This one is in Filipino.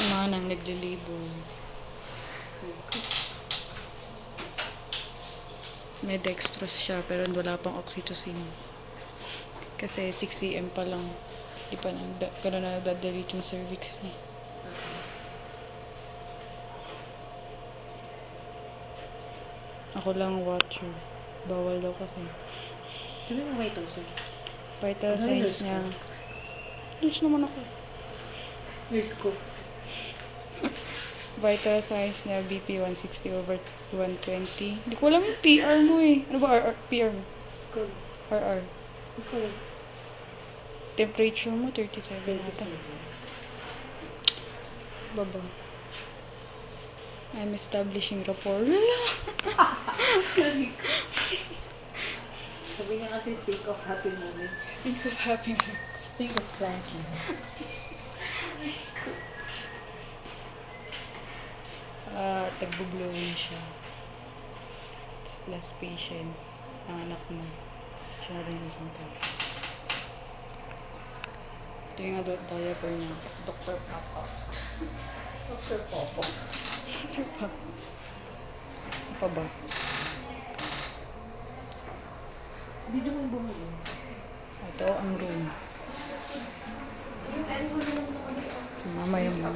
Manang naglilibog. May dextrose siya pero wala pang oxytocin. Kasi 6 cm pa lang. Di pa na nadadalate yung cervix niya. Ako lang watcher. Bawal daw kasi. Sabi mo vital sign? Vital signs niya. Nurse naman ako. Nurse ko. Vital signs niya BP 160/120. Hindi ko alam yung PR mo eh. Ano ba PR mo? Good. RR. Okay. Temperature mo 37 ata. Baba. I'm establishing rapport. Sabi niya kasi think of happy moments. Think of happy moments. Think of planting. Tagbo-blowing siya. It's less patient. Ang anak mo. Siya na rin isang tao. Ito yung adult diaper niya. Dr. Papa. Dr. Popo. Dr. Papa. Ano pa ba? Video mo yung bumili. Ito ang room. Mamaya mo.